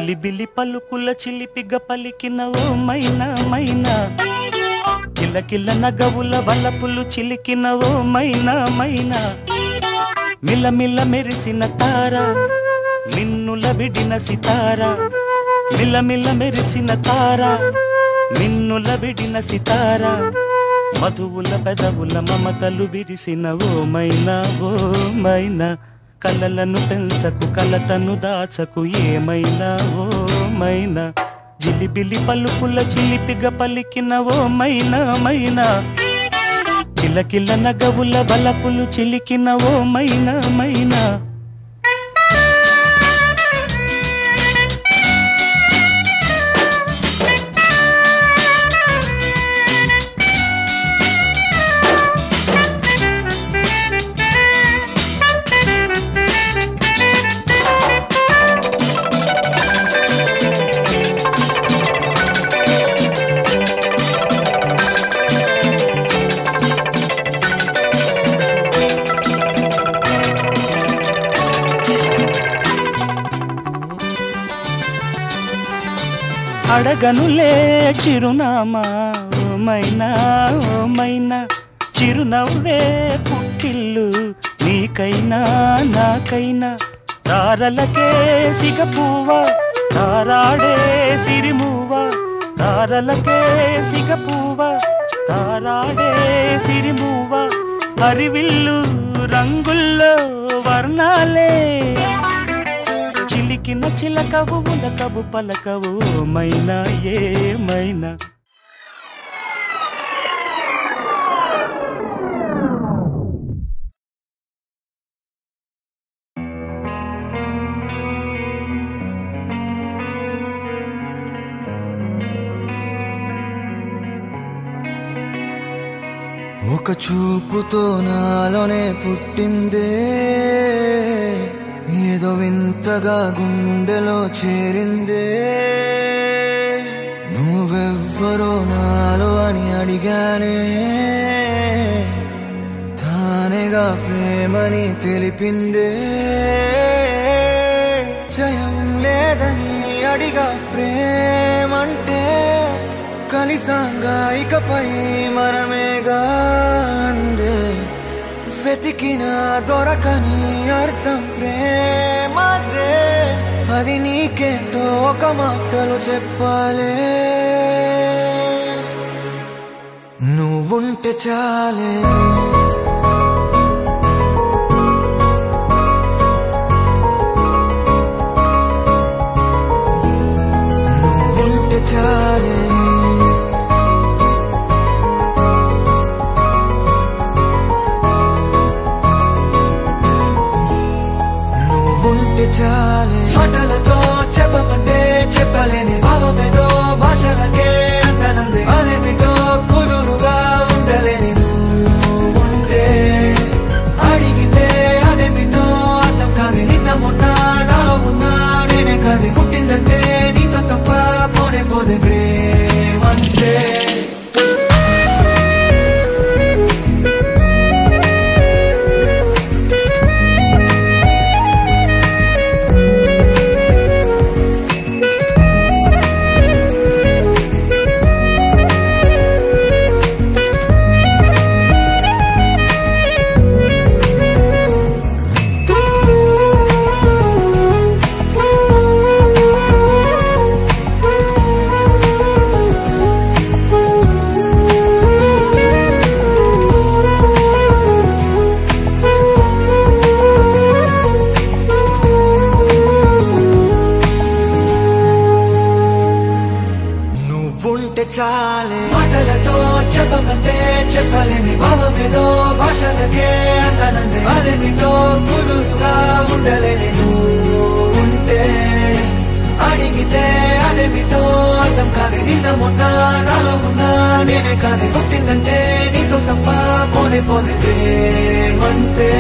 చిలిబిలి పలుకుల చిలిపిగ పలికిన ఓ మైనా మైనా కిలకిల నగవుల వలపులు చిలికిన ఓ మైనా మైనా మిలమిల మెరిసిన తార నిన్నుల విడిన సితార మిలమిల మెరిసిన తార నిన్నుల విడిన సితార మధువుల పెదవుల మమతలు విరిసిన ఓ మైనా కలలను పెంచకు కలతను దాచకు ఏమైనా ఓ మైనా జిలిబిలి పలుకుల చిలిపిగ పలికిన ఓ మైనా మైనా కిలకిల నగవుల బలపులు చిలికిన ఓ మైనా మైనా అడగనులే చిరునామా ఓ మైనా చిరునవ్వే పుట్టిల్లు నీకైనా నాకైనా తారలకే సిగపువ్వ తారాడే సిరిమువ్వ తారలకే సిగపువ్వ తారాడే సిరిమువ్వ హరివిల్లు రంగుల్లో వర్ణాలే చిలికిన చిలకవు ములకవు పలకవు మైనా ఏమైనా ఒక చూపుతో నాలోనే పుట్టిందే ఏదో వింతగా గుండెలో చేరిందే నువ్వెవ్వరో నాలో అని అడిగానే తానేగా ప్రేమని తెలిపిందే జయం లేదని అడిగా ప్రేమంటే కలిసాంగా ఇకపై మనమేగా అందే వెతికిన దొరకని అర్థం ప్రేమదే అది నీకేంటో ఒక మాటలు చెప్పాలే నువ్వుంటే చాలే నువ్వుంటే చాలే చాలే మాటలతో చెప్పమంటే చెప్పలేని భావమేదో భాషలకే అందనంది అదేమిటో కుదురుగా ఉండలేని నువ్వుంటే అడిగితే అదేమిటో అర్థం కాదు నిన్న మొన్న నాలో ఉన్నా నేనే కాదు పుట్టిందంటే నీతో తప్ప పోనే పోదే ప్రేమంతే చాలే మాటలతో చెప్పమంటే చెప్పలేని భావమేదో భాషలకే అందనంది అదేమిటో కుదురుగా ఉండలేని నువ్వుంటే అడిగితే అదేమిటో అర్థం కాదు నిన్న మొన్న నాలో ఉన్నా నేనే కాదు పుట్టిందంటే నీతో తప్ప పోనే పోదే ప్రేమంతే